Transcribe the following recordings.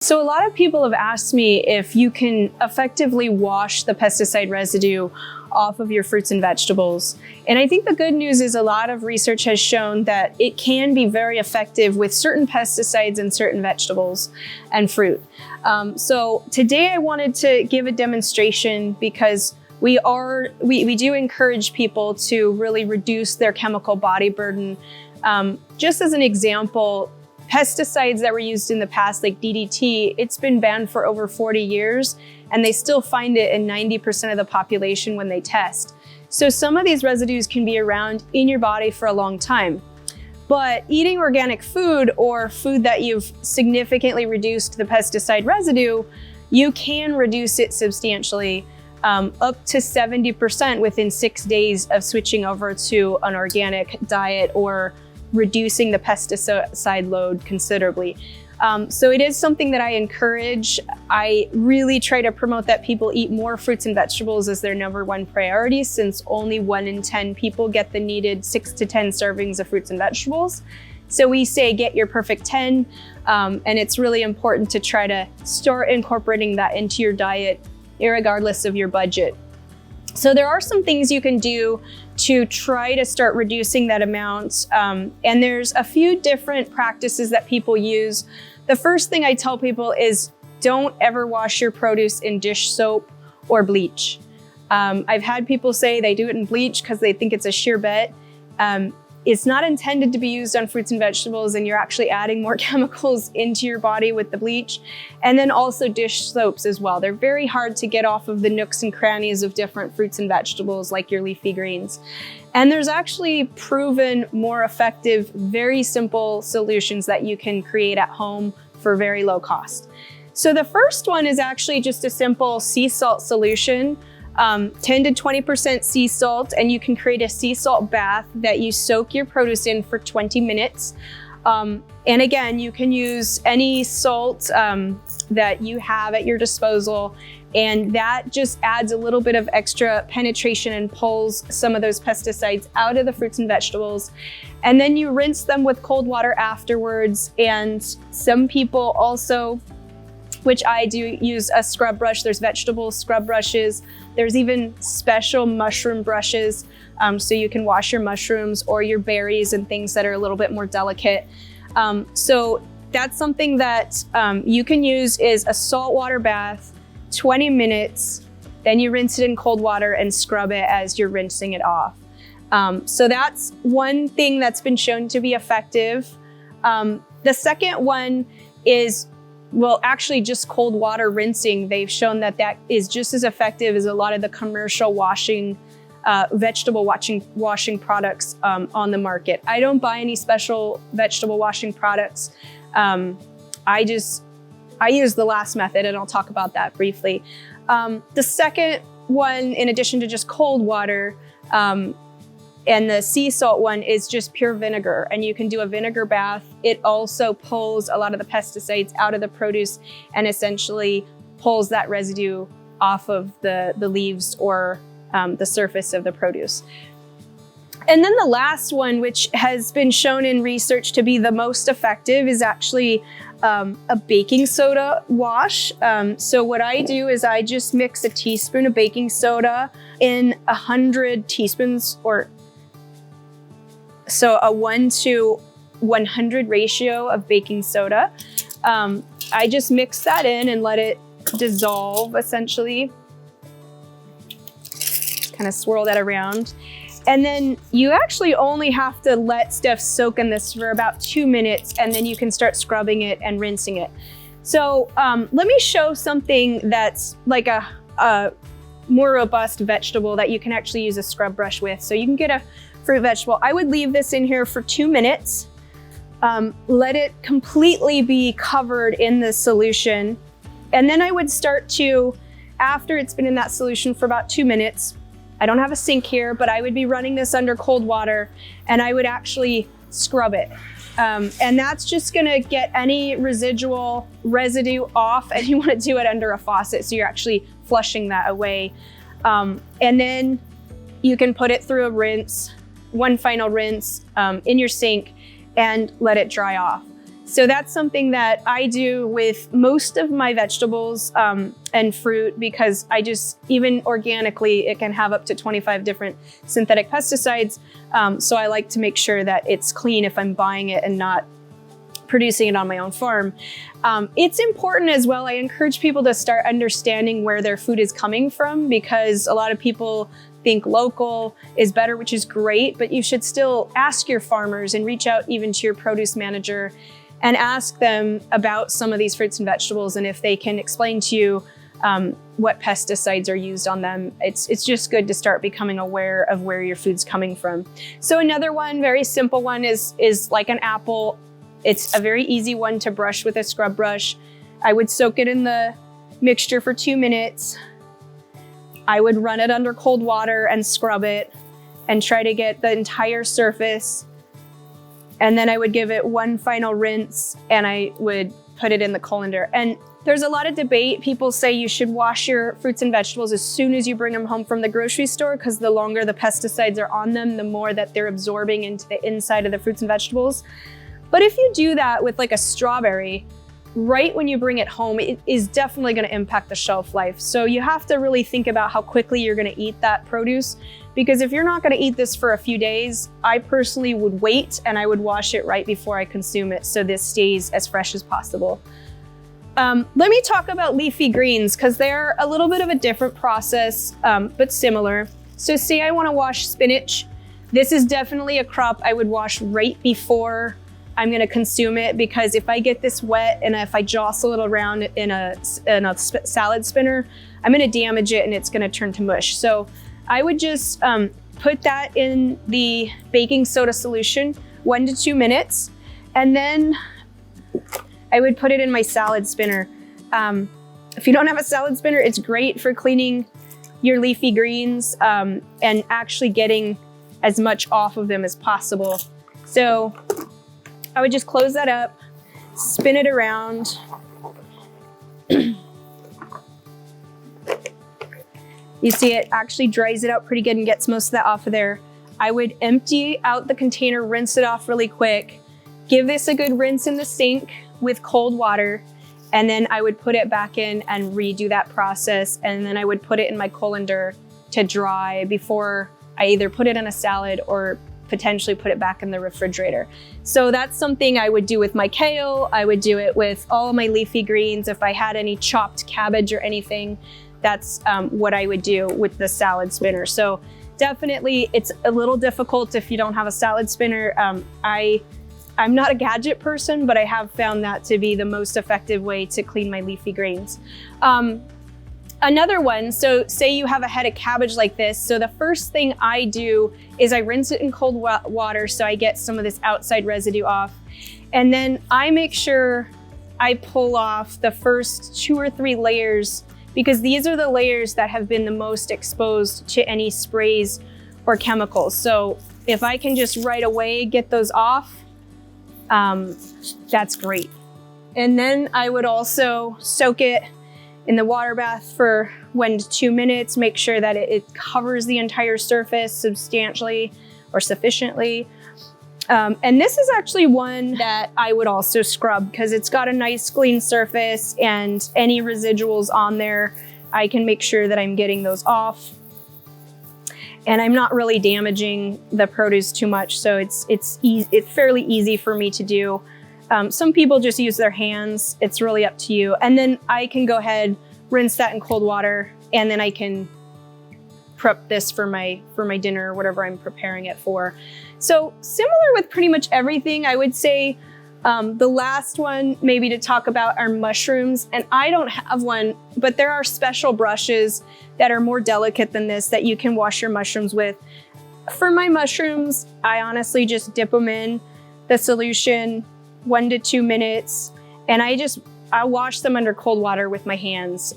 So a lot of people have asked me if you can effectively wash the pesticide residue off of your fruits and vegetables. And I think the good news is a lot of research has shown that it can be very effective with certain pesticides in certain vegetables and fruit. So today I wanted to give a demonstration because we do encourage people to really reduce their chemical body burden. Just as an example, pesticides that were used in the past, like DDT, it's been banned for over 40 years, and they still find it in 90% of the population when they test. So some of these residues can be around in your body for a long time. But eating organic food or food that you've significantly reduced the pesticide residue, you can reduce it substantially, up to 70% within 6 days of switching over to an organic diet or reducing the pesticide load considerably. So it is something that I encourage. I really try to promote that people eat more fruits and vegetables as their #1 priority, since only 1 in 10 people get the needed 6 to 10 servings of fruits and vegetables. So we say get your perfect 10, and it's really important to try to start incorporating that into your diet, irregardless of your budget. So there are some things you can do to try to start reducing that amount. And there's a few different practices that people use. The first thing I tell people is don't ever wash your produce in dish soap or bleach. I've had people say they do it in bleach because they think it's a sure bet. It's not intended to be used on fruits and vegetables, and you're actually adding more chemicals into your body with the bleach. And then also dish soaps as well. They're very hard to get off of the nooks and crannies of different fruits and vegetables like your leafy greens. And there's actually proven more effective, very simple solutions that you can create at home for very low cost. So the first one is actually just a simple sea salt solution. 10 to 20% sea salt, and you can create a sea salt bath that you soak your produce in for 20 minutes. And again, you can use any salt that you have at your disposal, and that just adds a little bit of extra penetration and pulls some of those pesticides out of the fruits and vegetables. And then you rinse them with cold water afterwards. And some people also, which I do, use a scrub brush. There's vegetable scrub brushes. There's even special mushroom brushes, so you can wash your mushrooms or your berries and things that are a little bit more delicate. So that's something that you can use, is a saltwater bath, 20 minutes, then you rinse it in cold water and scrub it as you're rinsing it off. So that's one thing that's been shown to be effective. The second one is, well, actually just cold water rinsing. They've shown that that is just as effective as a lot of the commercial washing, vegetable washing products on the market. I don't buy any special vegetable washing products. I use the last method, and I'll talk about that briefly. The second one, in addition to just cold water, and the sea salt one, is just pure vinegar, and you can do a vinegar bath. It also pulls a lot of the pesticides out of the produce and essentially pulls that residue off of the leaves or the surface of the produce. And then the last one, which has been shown in research to be the most effective, is actually a baking soda wash. So what I do is I just mix a teaspoon of baking soda in 100 teaspoons, so a 1 to 100 ratio of baking soda. I just mix that in and let it dissolve, essentially. Kind of swirl that around. And then you actually only have to let stuff soak in this for about 2 minutes, and then you can start scrubbing it and rinsing it. So let me show something that's like a more robust vegetable that you can actually use a scrub brush with. So you can get a fruit vegetable. I would leave this in here for 2 minutes. Let it completely be covered in the solution. And then I would start to, after it's been in that solution for about 2 minutes, I don't have a sink here, but I would be running this under cold water, and I would actually scrub it. And that's just gonna get any residual residue off, and you wanna do it under a faucet, so you're actually flushing that away. And then you can put it through a rinse, one final rinse in your sink, and let it dry off. So that's something that I do with most of my vegetables and fruit, because even organically, it can have up to 25 different synthetic pesticides. So I like to make sure that it's clean if I'm buying it and not producing it on my own farm. It's important as well. I encourage people to start understanding where their food is coming from, because a lot of people think local is better, which is great, but you should still ask your farmers and reach out even to your produce manager and ask them about some of these fruits and vegetables, and if they can explain to you what pesticides are used on them. It's just good to start becoming aware of where your food's coming from. So another one, very simple one, is like an apple. It's a very easy one to brush with a scrub brush. I would soak it in the mixture for 2 minutes. I would run it under cold water and scrub it and try to get the entire surface. And then I would give it one final rinse, and I would put it in the colander. And there's a lot of debate. People say you should wash your fruits and vegetables as soon as you bring them home from the grocery store, because the longer the pesticides are on them, the more that they're absorbing into the inside of the fruits and vegetables. But if you do that with like a strawberry, right when you bring it home, it is definitely going to impact the shelf life. So you have to really think about how quickly you're going to eat that produce, because if you're not going to eat this for a few days, I personally would wait and I would wash it right before I consume it, so this stays as fresh as possible. Let me talk about leafy greens, because they're a little bit of a different process, but similar. So say I want to wash spinach. This is definitely a crop I would wash right before I'm going to consume it, because if I get this wet and if I jostle it around in a salad spinner, I'm going to damage it and it's going to turn to mush. So I would just put that in the baking soda solution, 1 to 2 minutes, and then I would put it in my salad spinner. If you don't have a salad spinner, it's great for cleaning your leafy greens and actually getting as much off of them as possible. So I would just close that up, spin it around. You see it actually dries it out pretty good and gets most of that off of there. I would empty out the container, rinse it off really quick, give this a good rinse in the sink with cold water, and then I would put it back in and redo that process. And then I would put it in my colander to dry before I either put it in a salad or potentially put it back in the refrigerator. So that's something I would do with my kale. I would do it with all my leafy greens. If I had any chopped cabbage or anything, that's what I would do with the salad spinner. So definitely it's a little difficult if you don't have a salad spinner. I'm not a gadget person, but I have found that to be the most effective way to clean my leafy greens. Another one, so say you have a head of cabbage like this. So the first thing I do is I rinse it in cold water so I get some of this outside residue off. And then I make sure I pull off the first 2 or 3 layers, because these are the layers that have been the most exposed to any sprays or chemicals. So if I can just right away get those off, that's great. And then I would also soak it in the water bath for 1 to 2 minutes, make sure that it covers the entire surface substantially or sufficiently. And this is actually one that I would also scrub, because it's got a nice clean surface, and any residuals on there, I can make sure that I'm getting those off. And I'm not really damaging the produce too much, so it's fairly easy for me to do. Some people just use their hands. It's really up to you. And then I can go ahead, rinse that in cold water, and then I can prep this for my dinner or whatever I'm preparing it for. So similar with pretty much everything, I would say the last one maybe to talk about are mushrooms. And I don't have one, but there are special brushes that are more delicate than this that you can wash your mushrooms with. For my mushrooms, I honestly just dip them in the solution, 1 to 2 minutes, and I wash them under cold water with my hands.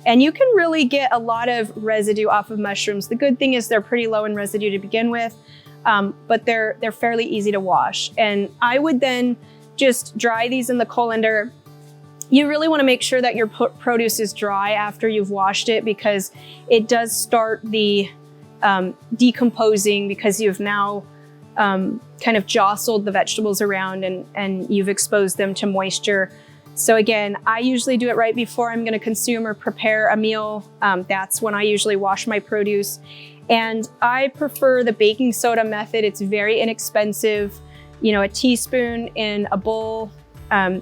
And you can really get a lot of residue off of mushrooms. The good thing is they're pretty low in residue to begin with, but they're fairly easy to wash. And I would then just dry these in the colander. You really want to make sure that your produce is dry after you've washed it, because it does start the decomposing, because you've now kind of jostled the vegetables around and you've exposed them to moisture. So again, I usually do it right before I'm going to consume or prepare a meal. That's when I usually wash my produce. And I prefer the baking soda method. It's very inexpensive. You know, a teaspoon in a bowl.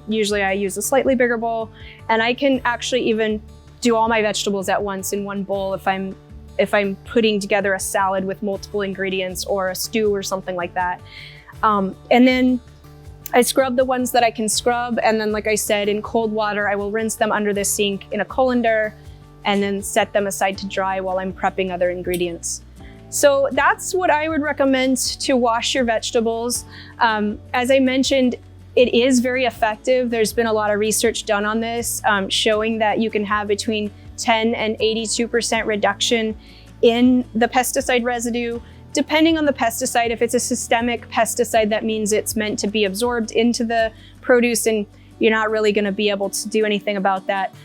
Usually I use a slightly bigger bowl, and I can actually even do all my vegetables at once in one bowl if I'm putting together a salad with multiple ingredients or a stew or something like that. And then I scrub the ones that I can scrub. And then, like I said, in cold water, I will rinse them under the sink in a colander and then set them aside to dry while I'm prepping other ingredients. So that's what I would recommend to wash your vegetables. As I mentioned, it is very effective. There's been a lot of research done on this, showing that you can have between 10 and 82% reduction in the pesticide residue. Depending on the pesticide, if it's a systemic pesticide, that means it's meant to be absorbed into the produce and you're not really going to be able to do anything about that.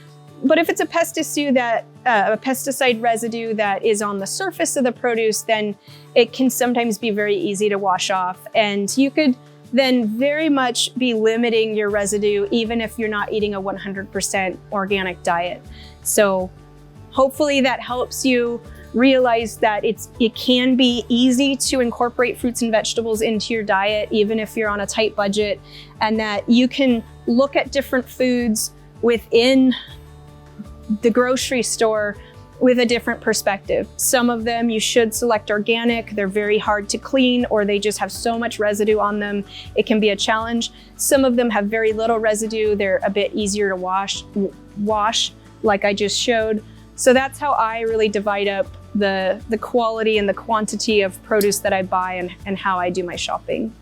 But if it's a pesticide residue that is on the surface of the produce, then it can sometimes be very easy to wash off. And you could then very much be limiting your residue even if you're not eating a 100% organic diet. So hopefully that helps you realize that it can be easy to incorporate fruits and vegetables into your diet, even if you're on a tight budget, and that you can look at different foods within the grocery store with a different perspective. Some of them you should select organic. They're very hard to clean, or they just have so much residue on them, it can be a challenge. Some of them have very little residue. They're a bit easier to wash like I just showed. So that's how I really divide up the quality and the quantity of produce that I buy and how I do my shopping.